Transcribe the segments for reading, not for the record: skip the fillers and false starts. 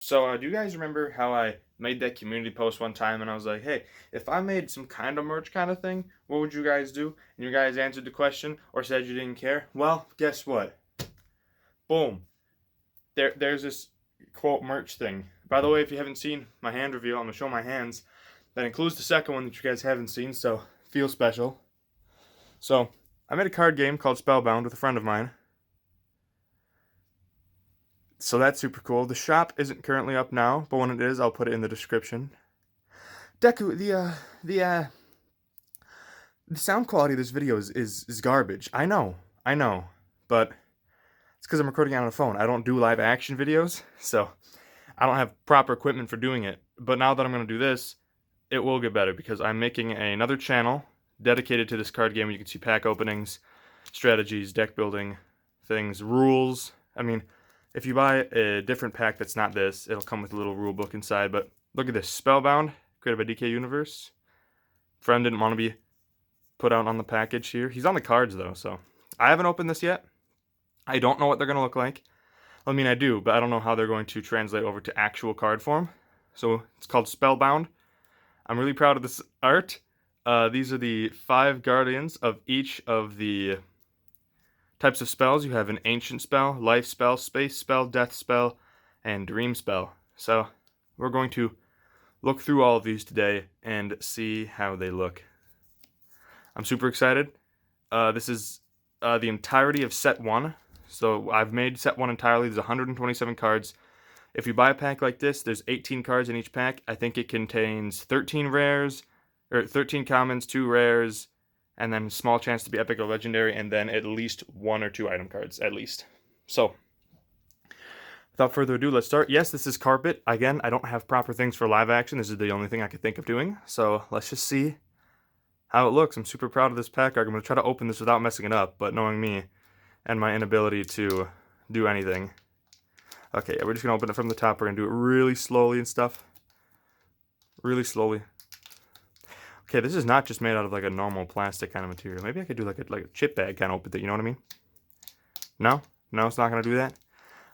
So, do you guys remember how I made that community post one time and I was like, hey, if I made some kind of merch kind of thing, what would you guys do? And you guys answered the question or said you didn't care? Well, guess what? Boom. There's this quote merch thing. By the way, if you haven't seen my hand reveal, I'm going to show my hands. That includes the second one that you guys haven't seen, so feel special. So, I made a card game called Spellbound with a friend of mine. So that's super cool. The shop isn't currently up now, but when it is, I'll put it in the description. The sound quality of this video is garbage. I know, but it's because I'm recording it on a phone. I don't do live action videos, so I don't have proper equipment for doing it. But now that I'm gonna do this, it will get better because I'm making another channel dedicated to this card game. You can see pack openings, strategies, deck building, things, rules. I mean, if you buy a different pack that's not this, it'll come with a little rule book inside. But look at this, Spellbound, created by DK Universe. Friend didn't want to be put out on the package here. He's on the cards though, so I haven't opened this yet. I don't know what they're going to look like. I mean, I do, but I don't know how they're going to translate over to actual card form. So it's called Spellbound. I'm really proud of this art. These are the 5 guardians of each of the types of spells. You have an ancient spell, life spell, space spell, death spell, and dream spell. So we're going to look through all of these today and see how they look. I'm super excited. This is the entirety of set 1. So I've made set 1 entirely. There's 127 cards. If you buy a pack like this, there's 18 cards in each pack. I think it contains 13 rares, or 13 commons, 2 rares, and then a small chance to be epic or legendary, and then at least 1 or 2 item cards, at least. So, without further ado, let's start. Yes, this is carpet. Again, I don't have proper things for live action. This is the only thing I could think of doing. So, let's just see how it looks. I'm super proud of this pack art. I'm going to try to open this without messing it up, but knowing me and my inability to do anything. Okay, yeah, we're just going to open it from the top. We're going to do it really slowly and stuff. Really slowly. Okay, this is not just made out of like a normal plastic kind of material. Maybe I could do like a chip bag kind of open thing, you know what I mean? No? No, it's not going to do that?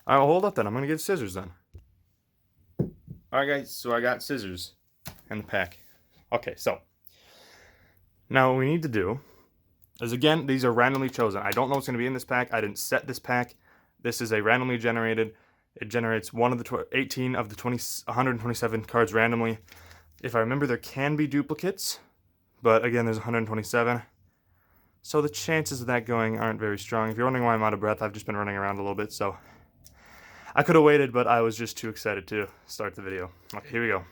Alright, well, hold up then. I'm going to get scissors then. Alright guys, so I got scissors and the pack. Okay, so now what we need to do is, again, these are randomly chosen. I don't know what's going to be in this pack. I didn't set this pack. This is a randomly generated. It generates 18 of the 127 cards randomly. If I remember, there can be duplicates, but again, there's 127. So the chances of that going aren't very strong. If you're wondering why I'm out of breath, I've just been running around a little bit, so I could have waited, but I was just too excited to start the video. Okay, here we go.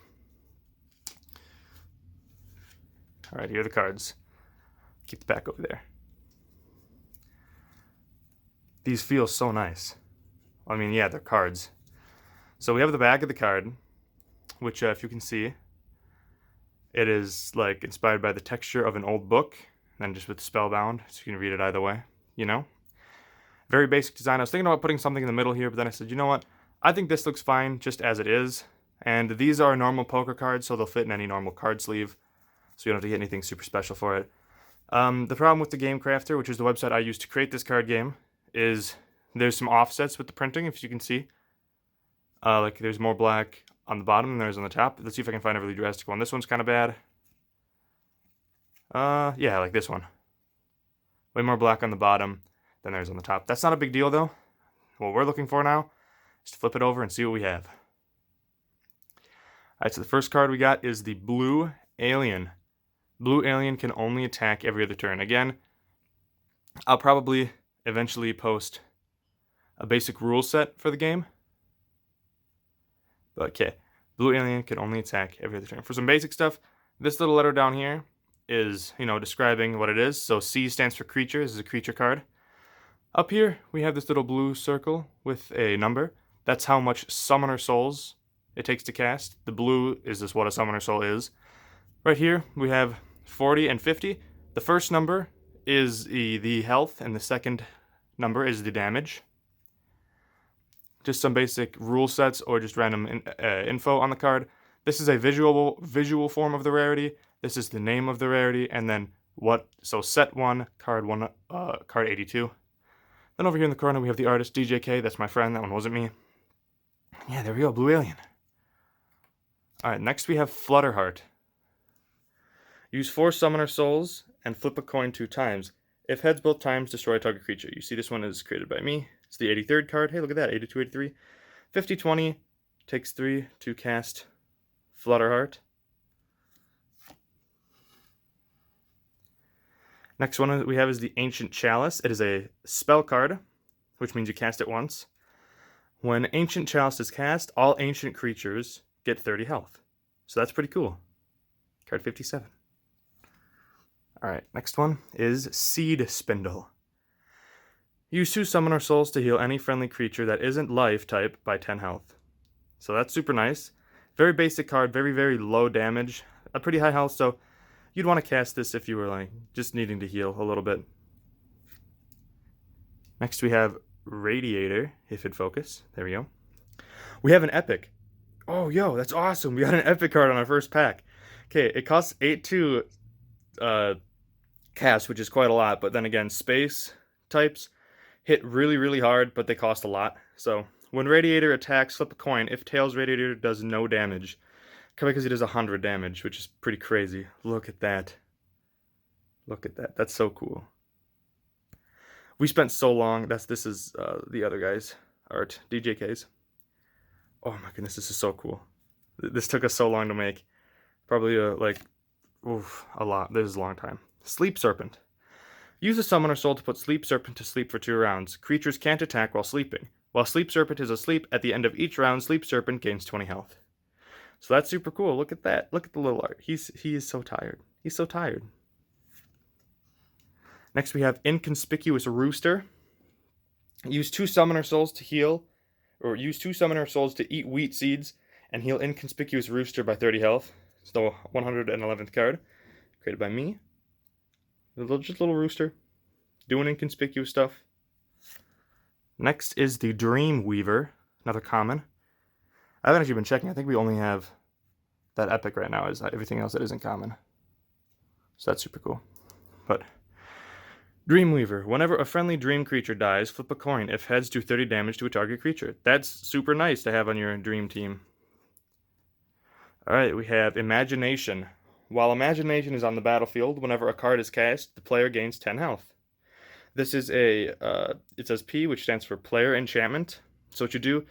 Alright, here are the cards. Keep the pack over there. These feel so nice. I mean, yeah, they're cards. So we have the back of the card, which, if you can see, it is like inspired by the texture of an old book, and just with Spellbound, so you can read it either way, you know? Very basic design. I was thinking about putting something in the middle here, but then I said, you know what? I think this looks fine just as it is. And these are normal poker cards, so they'll fit in any normal card sleeve, so you don't have to get anything super special for it. The problem with the Game Crafter, which is the website I used to create this card game, is there's some offsets with the printing, if you can see. Like there's more black on the bottom than there's on the top. Let's see if I can find a really drastic one. This one's kind of bad. Yeah, like this one. Way more black on the bottom than there's on the top. That's not a big deal though. What we're looking for now is to flip it over and see what we have. Alright, so the first card we got is the Blue Alien. Blue Alien can only attack every other turn. Again, I'll probably eventually post a basic rule set for the game. But okay, Blue Alien can only attack every other turn. For some basic stuff, this little letter down here is, describing what it is. So C stands for creature. This is a creature card. Up here, we have this little blue circle with a number. That's how much Summoner Souls it takes to cast. The blue is just what a Summoner Soul is. Right here, we have 40 and 50. The first number is the health, and the second number is the damage. Just some basic rule sets or just random info on the card. This is a visual form of the rarity. This is the name of the rarity, and then so set 1, card 1, card 82. Then over here in the corner we have the artist DJK. That's my friend. That one wasn't me. Yeah, there we go, blue alien. Alright, next we have Flutterheart. Use 4 Summoner Souls and flip a coin 2 times. If heads both times, destroy a target creature. You see this one is created by me. It's the 83rd card. Hey, look at that, 82, 83. 50, 20, takes 3 to cast Flutterheart. Next one we have is the Ancient Chalice. It is a spell card, which means you cast it once. When Ancient Chalice is cast, all ancient creatures get 30 health. So that's pretty cool. Card 57. Alright, next one is Seed Spindle. Use 2 Summoner Souls to heal any friendly creature that isn't life type by 10 health. So that's super nice. Very basic card, very, very low damage. A pretty high health, so you'd want to cast this if you were like just needing to heal a little bit. Next we have Radiator, if it focus. There we go. We have an epic. Oh, yo, that's awesome. We got an epic card on our first pack. Okay, it costs 8 to cast, which is quite a lot, but then again, space types hit really, really hard, but they cost a lot. So when Radiator attacks, flip a coin. If Tails, Radiator does no damage. Because he does 100 damage, which is pretty crazy. Look at that. Look at that. That's so cool. We spent so long. This is the other guy's art, DJK's. Oh my goodness, this is so cool. This took us so long to make. Probably a lot. This is a long time. Sleep Serpent. Use a Summoner Soul to put Sleep Serpent to sleep for 2 rounds. Creatures can't attack while sleeping. While Sleep Serpent is asleep, at the end of each round, Sleep Serpent gains 20 health. So that's super cool. Look at that. Look at the little art. He is so tired. He's so tired. Next we have Inconspicuous Rooster. Use 2 Summoner Souls to heal, or use 2 Summoner Souls to eat wheat seeds and heal Inconspicuous Rooster by 30 health. It's the 111th card, created by me. Just a little rooster, doing inconspicuous stuff. Next is the Dream Weaver, another common. I haven't actually been checking. I think we only have that epic right now. Is everything else that isn't common. So that's super cool. But Dreamweaver. Whenever a friendly dream creature dies, flip a coin. If heads, do 30 damage to a target creature. That's super nice to have on your dream team. Alright, we have Imagination. While Imagination is on the battlefield, whenever a card is cast, the player gains 10 health. This is it says P, which stands for Player Enchantment. So what you do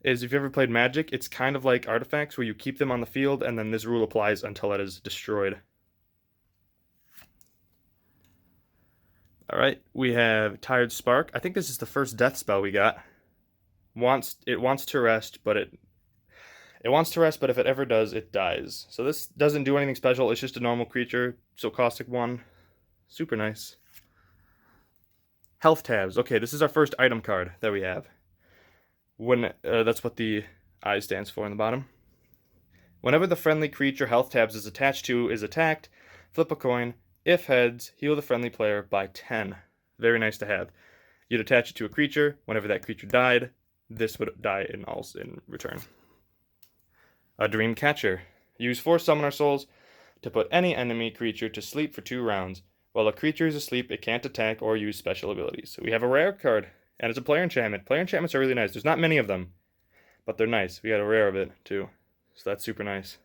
is, if you ever played Magic, it's kind of like artifacts where you keep them on the field, and then this rule applies until it is destroyed. Alright, we have Tired Spark. I think this is the first death spell we got. It wants to rest, but if it ever does, it dies. So this doesn't do anything special, it's just a normal creature. So Caustic 1, super nice. Health tabs. Okay, this is our first item card that we have. That's what the I stands for on the bottom. Whenever the friendly creature health tabs is attached to is attacked, flip a coin. If heads, heal the friendly player by 10. Very nice to have. You'd attach it to a creature. Whenever that creature died, this would die in return. A Dream Catcher. Use 4 Summoner Souls to put any enemy creature to sleep for 2 rounds. While a creature is asleep, it can't attack or use special abilities. So we have a rare card, and it's a player enchantment. Player enchantments are really nice. There's not many of them, but they're nice. We got a rare of it, too. So that's super nice.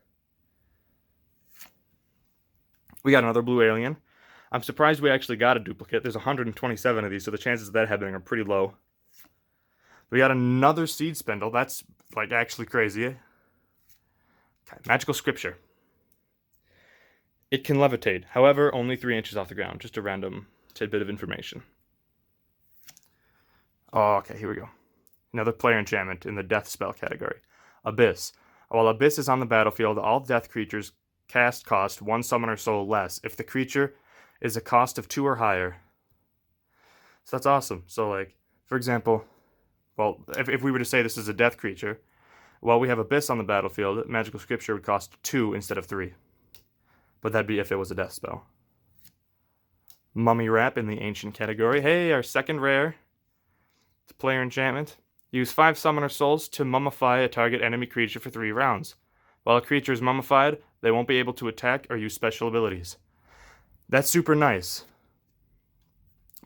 We got another blue alien. I'm surprised we actually got a duplicate. There's 127 of these, so the chances of that happening are pretty low. We got another Seed Spindle. That's, like, actually crazy. Okay. Magical Scripture. It can levitate, however, only 3 inches off the ground. Just a random tidbit of information. Oh, okay, here we go. Another player enchantment in the death spell category. Abyss. While Abyss is on the battlefield, all death creatures cast cost 1 Summoner Soul less if the creature is a cost of 2 or higher. So that's awesome. So, like, for example, well, if we were to say this is a death creature, while we have Abyss on the battlefield, Magical Scripture would cost 2 instead of 3. But that'd be if it was a death spell. Mummy Wrap in the Ancient category. Hey, our second rare. It's a player enchantment. Use 5 Summoner Souls to mummify a target enemy creature for 3 rounds. While a creature is mummified, they won't be able to attack or use special abilities. That's super nice.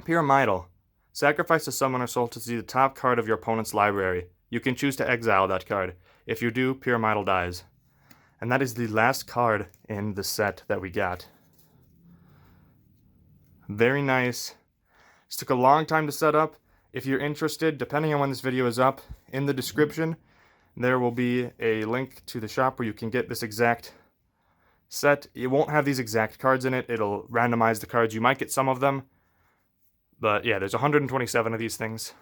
Pyramidal. Sacrifice a Summoner Soul to see the top card of your opponent's library. you can choose to exile that card. If you do, Pyramidal dies. And that is the last card in the set that we got. Very nice. This took a long time to set up. If you're interested, depending on when this video is up, in the description, there will be a link to the shop where you can get this exact set. It won't have these exact cards in it. It'll randomize the cards. You might get some of them. But yeah, there's 127 of these things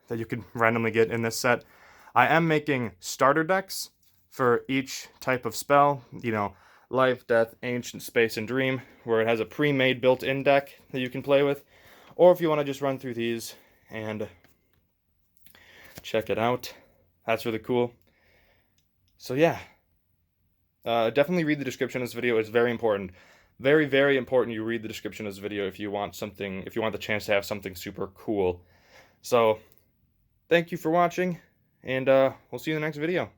that you can randomly get in this set. I am making starter decks for each type of spell. You know, Life, Death, Ancient, Space, and Dream, where it has a pre-made built-in deck that you can play with. Or if you want to just run through these and check it out, that's really cool. So yeah, definitely read the description of this video. It's very important. Very, very important you read the description of this video if you want something, if you want the chance to have something super cool. So, thank you for watching, and we'll see you in the next video.